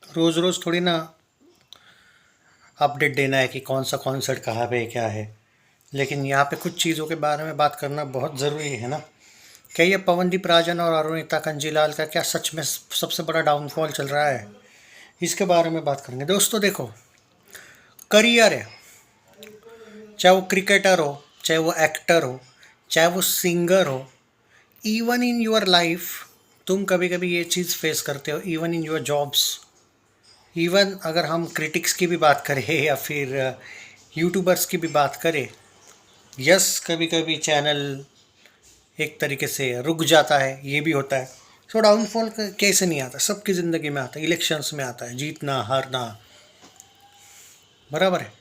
रोज़ रोज़ थोड़ी ना अपडेट देना है कि कौन सा कॉन्सर्ट कहाँ पे है, क्या है। लेकिन यहाँ पे कुछ चीज़ों के बारे में बात करना बहुत ज़रूरी है ना। क्या ये पवनदीप राजन और अरुणिता कंजीलाल का क्या सच में सबसे बड़ा डाउनफॉल चल रहा है? इसके बारे में बात करेंगे। दोस्तों देखो, करियर है, चाहे वो क्रिकेटर हो, चाहे वो एक्टर हो, चाहे वो सिंगर हो, इवन इन योर लाइफ तुम कभी कभी ये चीज़ फेस करते हो, even in your jobs. Even अगर हम क्रिटिक्स की भी बात करें या फिर यूट्यूबर्स की भी बात करें, यस कभी कभी चैनल एक तरीके से रुक जाता है, ये भी होता है। सो डाउनफॉल कैसे नहीं आता, सबकी ज़िंदगी में आता है, इलेक्शंस में आता है, जीतना हारना, बराबर है।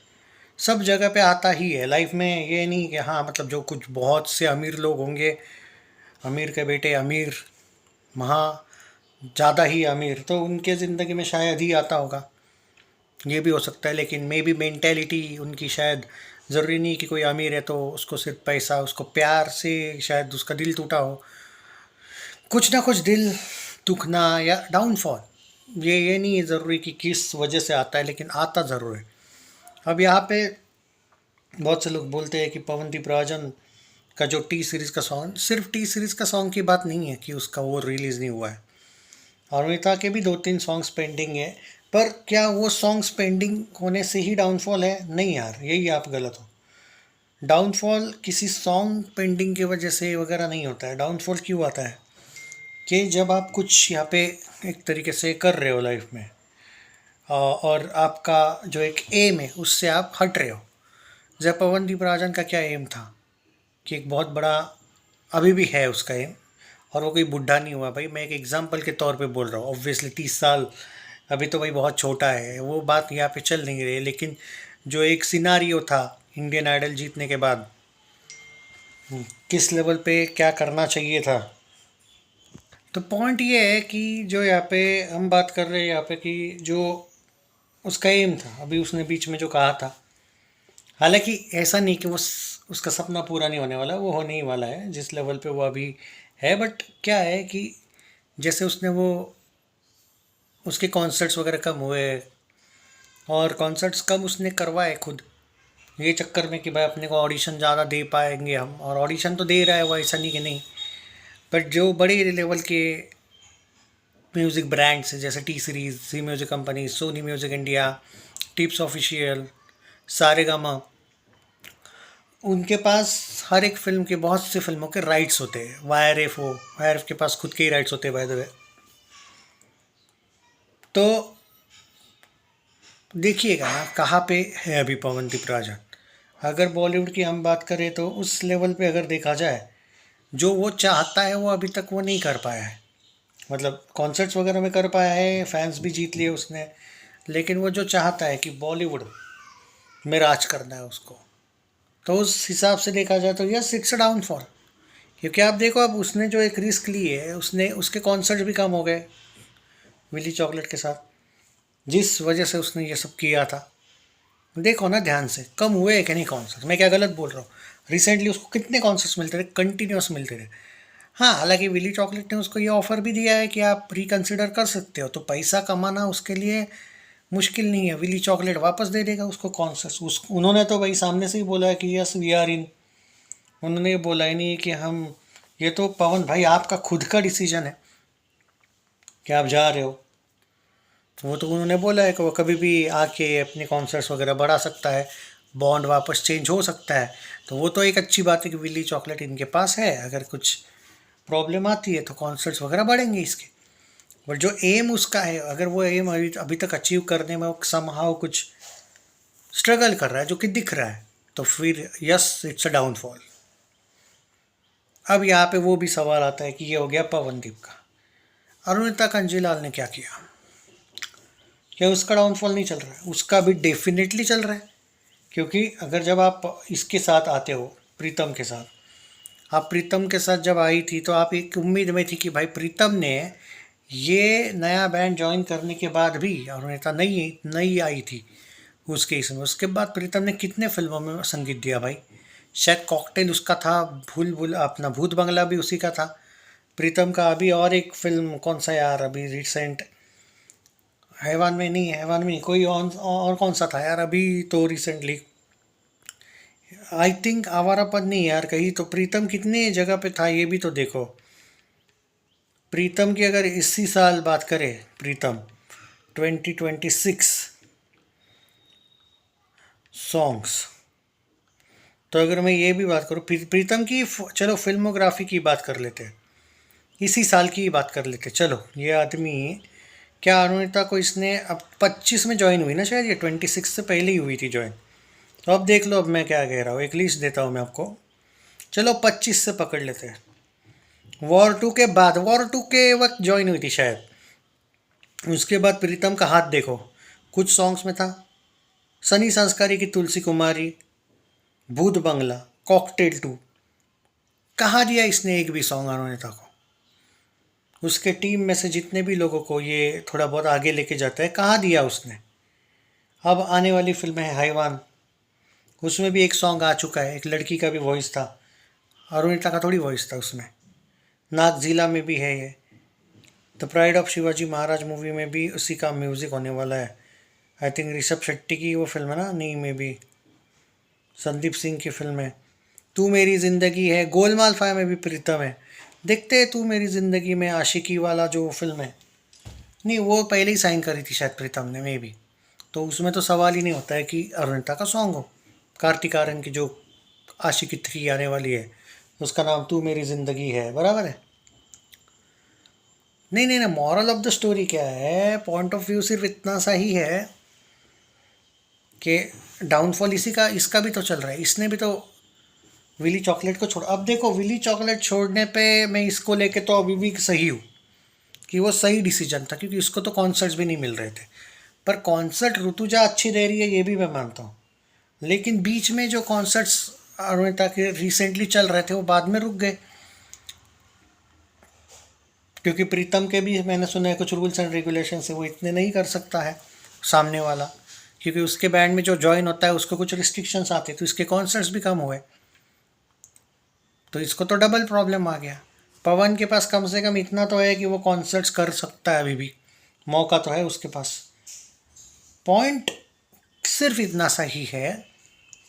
सब जगह पे आता ही है लाइफ में। ये नहीं कि हाँ मतलब जो कुछ बहुत से अमीर लोग होंगे, अमीर के बेटे अमीर, महा ज़्यादा ही अमीर, तो उनके ज़िंदगी में शायद ही आता होगा, ये भी हो सकता है। लेकिन मे बी मेंटेलिटी उनकी शायद, ज़रूरी नहीं कि कोई अमीर है तो उसको सिर्फ पैसा, उसको प्यार से शायद उसका दिल टूटा हो, कुछ ना कुछ दिल दुखना या डाउनफॉल, ये नहीं है ज़रूरी कि किस वजह से आता है, लेकिन आता ज़रूर है। अब यहाँ पे बहुत से लोग बोलते हैं कि पवनदीप राजन का जो टी सीरीज़ का सॉन्ग, सिर्फ टी सीरीज़ का सॉन्ग की बात नहीं है कि उसका वो रिलीज़ नहीं हुआ है। अरुणिता के भी 2-3 सॉन्ग्स पेंडिंग है। पर क्या वो सॉन्ग्स पेंडिंग होने से ही डाउनफॉल है? नहीं यार, यही आप गलत हो। डाउनफॉल किसी सॉन्ग पेंडिंग की वजह से वगैरह नहीं होता है। डाउनफॉल क्यों आता है कि जब आप कुछ यहाँ पे एक तरीके से कर रहे हो लाइफ में, और आपका जो एक एम है उससे आप हट रहे हो। जब पवनदीप राजन का क्या एम था कि एक बहुत बड़ा, अभी भी है उसका एम, और वो कोई बुढ़ा नहीं हुआ भाई। मैं एक एग्जांपल के तौर पे बोल रहा हूँ, ऑब्वियसली 30 साल अभी तो भाई बहुत छोटा है, वो बात यहाँ पे चल नहीं रही है। लेकिन जो एक सिनारियो था इंडियन आइडल जीतने के बाद, किस लेवल पे क्या करना चाहिए था, तो पॉइंट ये है कि जो यहाँ पे हम बात कर रहे हैं यहाँ पे कि जो उसका एम था, अभी उसने बीच में जो कहा था, हालांकि ऐसा नहीं कि वो उसका सपना पूरा नहीं होने वाला, वो होने ही वाला है जिस लेवल पे वो अभी है। बट क्या है कि जैसे उसने वो, उसके कॉन्सर्ट्स वगैरह कम हुए, और कॉन्सर्ट्स कम उसने करवाए खुद, ये चक्कर में कि भाई अपने को ऑडिशन ज़्यादा दे पाएंगे हम, और ऑडिशन तो दे रहा है वो, ऐसा नहीं कि नहीं। बट जो बड़े लेवल के म्यूज़िक ब्रांड्स हैं जैसे T series, C music company, Sony music India, Tips official, Saregama, उनके पास हर एक फिल्म के, बहुत सी फिल्मों के राइट्स होते हैं। वाई आर एफ के पास खुद के ही राइट्स होते हैं बाय द वे। तो देखिएगा ना कहाँ पे है अभी पवनदीप राजन। अगर बॉलीवुड की हम बात करें तो उस लेवल पे अगर देखा जाए, जो वो चाहता है वो अभी तक वो नहीं कर पाया है। मतलब कॉन्सर्ट्स वगैरह में कर पाया है, फैंस भी जीत लिए उसने, लेकिन वो जो चाहता है कि बॉलीवुड में राज करना है उसको, तो उस हिसाब से देखा जाए तो यस इट्स अ डाउनफॉल। क्योंकि आप देखो, अब उसने जो एक रिस्क ली है, उसने उसके कॉन्सर्ट भी कम हो गए विली चॉकलेट के साथ, जिस वजह से उसने ये सब किया था। देखो ना ध्यान से, कम हुए हैं कि नहीं कॉन्सर्ट, मैं क्या गलत बोल रहा हूँ? रिसेंटली उसको कितने कॉन्सर्ट्स मिलते रहे, कंटिन्यूस मिलते रहे। हाँ, हालांकि विली चॉकलेट ने उसको ये ऑफर भी दिया है कि आप रिकंसिडर कर सकते हो, तो पैसा कमाना उसके लिए मुश्किल नहीं है। विली चॉकलेट वापस दे देगा उसको कॉन्सर्ट्स। उस उन्होंने तो भाई सामने से ही बोला है कि यस वी आर इन। उन्होंने ये बोला ही नहीं कि हम, ये तो पवन भाई आपका खुद का डिसीजन है कि आप जा रहे हो। तो वो तो उन्होंने बोला है कि वो कभी भी आके अपने कॉन्सर्ट्स वगैरह बढ़ा सकता है, बॉन्ड वापस चेंज हो सकता है। तो वो तो एक अच्छी बात है कि विली चॉकलेट इनके पास है, अगर कुछ प्रॉब्लम आती है तो कॉन्सर्ट्स वगैरह बढ़ेंगे इसके। बट जो एम उसका है, अगर वो एम अभी अभी तक अचीव करने में वो समहाउ कुछ स्ट्रगल कर रहा है, जो कि दिख रहा है, तो फिर यस इट्स अ डाउनफॉल। अब यहाँ पे वो भी सवाल आता है कि ये हो गया पवनदीप का। अरुणिता कंजीलाल ने क्या किया? क्या उसका डाउनफॉल नहीं चल रहा है? उसका भी डेफिनेटली चल रहा है। क्योंकि अगर जब आप इसके साथ आते हो, प्रीतम के साथ, आप प्रीतम के साथ जब आई थी तो आप एक उम्मीद में थी कि भाई प्रीतम ने ये नया बैंड ज्वाइन करने के बाद भी, अरुणिता नई नई आई थी उसके इसमें, उसके बाद प्रीतम ने कितने फिल्मों में संगीत दिया भाई। शायद कॉकटेल उसका था, भूल भूल अपना भूत बंगला भी उसी का था प्रीतम का। अभी और एक फिल्म कौन सा यार, अभी रिसेंट हैवान में नहीं, हैवान में नहीं, कोई और कौन सा था यार अभी तो रिसेंटली, आई थिंक आवारापन नहीं यार, कहीं तो प्रीतम कितने जगह पे था ये भी तो देखो। प्रीतम की अगर इसी साल बात करें, प्रीतम 2026 सॉन्ग्स, तो अगर मैं ये भी बात करूँ प्रीतम की, चलो फिल्मोग्राफी की बात कर लेते हैं, इसी साल की ही बात कर लेते हैं। चलो ये आदमी, क्या अनुष्का को इसने अब 25 में ज्वाइन हुई ना शायद, ये 26 से पहले ही हुई थी ज्वाइन। तो अब देख लो अब मैं क्या कह रहा हूँ, एक लिस्ट देता हूँ मैं आपको। चलो 25 से पकड़ लेते हैं, वॉर 2 के बाद, वॉर 2 के वक्त ज्वाइन हुई थी शायद। उसके बाद प्रीतम का हाथ देखो, कुछ सॉन्ग्स में था, सनी संस्कारी की तुलसी कुमारी, भूत बंगला, कॉकटेल 2, कहाँ दिया इसने एक भी सॉन्ग अनुष्का को। उसके टीम में से जितने भी लोगों को ये थोड़ा बहुत आगे लेके जाता है, कहाँ दिया उसने। अब आने वाली फिल्म है हैवान, उसमें भी एक सॉन्ग आ चुका है, एक लड़की का भी वॉइस था, अरुणिता का थोड़ी वॉइस था उसमें। नागजिला में भी है ये, the pride of Shivaji Maharaj movie में भी उसी का म्यूज़िक होने वाला है। आई थिंक ऋषभ शेट्टी की वो फिल्म है ना, नहीं में भी संदीप सिंह की फिल्म है। तू मेरी ज़िंदगी है, गोलमाल 5 में भी प्रीतम है। देखते हैं तू मेरी ज़िंदगी में आशिकी वाला जो फिल्म है, नहीं वो पहले ही साइन करी थी शायद प्रीतम ने मे भी, तो उसमें तो सवाल ही नहीं होता है कि अरुणिता का सॉन्ग हो। कार्तिक आर्यन की जो आशिकी 3 आने वाली है, उसका नाम तू मेरी ज़िंदगी है, बराबर है। नहीं नहीं नहीं, मॉरल ऑफ द स्टोरी क्या है, पॉइंट ऑफ व्यू सिर्फ इतना सा ही है कि डाउनफॉल इसी का, इसका भी तो चल रहा है, इसने भी तो विली चॉकलेट को छोड़। अब देखो विली चॉकलेट छोड़ने पे मैं इसको लेके तो अभी भी सही हूँ कि वो सही डिसीजन था, क्योंकि इसको तो कॉन्सर्ट्स भी नहीं मिल रहे थे। पर कॉन्सर्ट ऋतुजा अच्छी दे रही है ये भी मैं मानता हूँ, लेकिन बीच में जो कॉन्सर्ट्स अरुणिता के रिसेंटली चल रहे थे वो बाद में रुक गए, क्योंकि प्रीतम के भी मैंने सुना है कुछ रूल्स एंड रेगुलेशन से वो इतने नहीं कर सकता है सामने वाला, क्योंकि उसके बैंड में जो ज्वाइन होता है उसको कुछ रिस्ट्रिक्शंस आते हैं, तो इसके कॉन्सर्ट्स भी कम हुए, तो इसको तो डबल प्रॉब्लम आ गया। पवन के पास कम से कम इतना तो है कि वो कॉन्सर्ट्स कर सकता है, अभी भी मौका तो है उसके पास। पॉइंट सिर्फ इतना सा ही है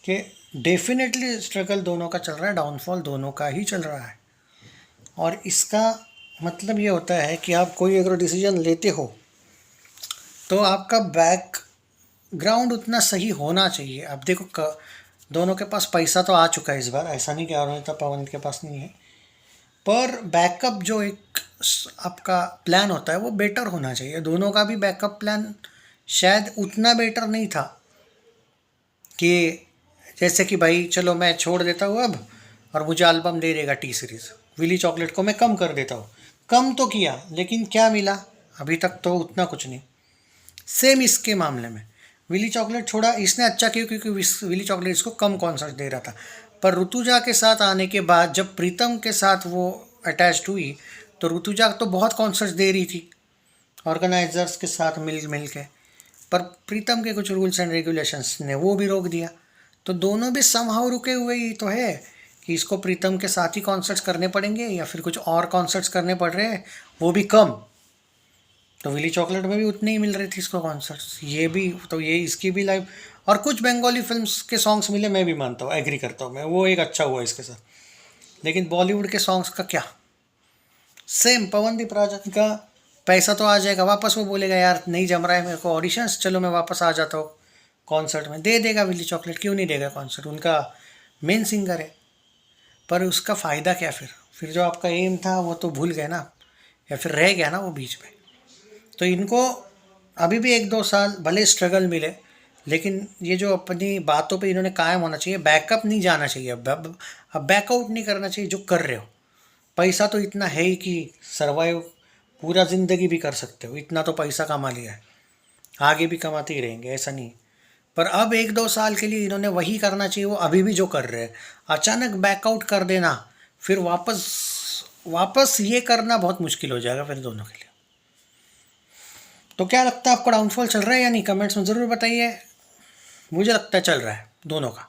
कि डेफिनेटली स्ट्रगल दोनों का चल रहा है, डाउनफॉल दोनों का ही चल रहा है। और इसका मतलब ये होता है कि आप कोई अगर डिसीजन लेते हो तो आपका बैकग्राउंड उतना सही होना चाहिए। अब देखो दोनों के पास पैसा तो आ चुका है इस बार, ऐसा नहीं कि अरुणिता पवन के पास नहीं है, पर बैकअप जो एक आपका प्लान होता है वो बेटर होना चाहिए। दोनों का भी बैकअप प्लान शायद उतना बेटर नहीं था कि जैसे कि भाई चलो मैं छोड़ देता हूँ अब और मुझे एल्बम दे देगा टी सीरीज़, विली चॉकलेट को मैं कम कर देता हूँ। कम तो किया लेकिन क्या मिला, अभी तक तो उतना कुछ नहीं। सेम इसके मामले में विली चॉकलेट छोड़ा इसने अच्छा किया क्योंकि विली चॉकलेट इसको कम कॉन्सर्ट दे रहा था, पर ऋतुजा के साथ आने के बाद जब प्रीतम के साथ वो अटैच्ड हुई तो ऋतुजा तो बहुत कॉन्सर्ट्स दे रही थी ऑर्गेनाइजर्स के साथ मिल मिल के, पर प्रीतम के कुछ रूल्स एंड रेगुलेशंस ने वो भी रोक दिया। तो दोनों भी समहाउ रुके हुए ही तो है कि इसको प्रीतम के साथ ही कॉन्सर्ट्स करने पड़ेंगे या फिर कुछ और कॉन्सर्ट्स करने पड़ रहे हैं, वो भी कम। तो विली चॉकलेट में भी उतने ही मिल रहे थे इसको कॉन्सर्ट्स, ये भी तो ये इसकी भी लाइव। और कुछ बंगाली फिल्म्स के सॉन्ग्स मिले, मैं भी मानता हूँ, एग्री करता हूँ मैं, वो एक अच्छा हुआ इसके साथ। लेकिन बॉलीवुड के सॉन्ग्स का क्या, सेम पवनदीप राजन का पैसा तो आ जाएगा वापस, वो बोलेगा यार नहीं जम रहा है मेरे को ऑडिशंस, चलो मैं वापस आ जाता हूँ कॉन्सर्ट में, दे देगा विली चॉकलेट, क्यों नहीं देगा कॉन्सर्ट, उनका मेन सिंगर है। पर उसका फ़ायदा क्या फिर जो आपका एम था वो तो भूल गए ना, या फिर रह गया ना वो बीच में। तो इनको अभी भी 1-2 साल भले स्ट्रगल मिले, लेकिन ये जो अपनी बातों पे इन्होंने कायम होना चाहिए, बैकअप नहीं जाना चाहिए, अब बैकआउट नहीं करना चाहिए जो कर रहे हो। पैसा तो इतना है ही कि सर्वाइव पूरा ज़िंदगी भी कर सकते हो, इतना तो पैसा कमा लिया है, आगे भी कमाते ही रहेंगे, ऐसा नहीं। पर अब 1-2 साल के लिए इन्होंने वही करना चाहिए वो अभी भी जो कर रहे हैं। अचानक बैकआउट कर देना फिर वापस वापस ये करना बहुत मुश्किल हो जाएगा फिर दोनों के लिए। तो क्या लगता है आपको, डाउनफॉल चल रहा है या नहीं, कमेंट्स में ज़रूर बताइए। मुझे लगता है चल रहा है दोनों का।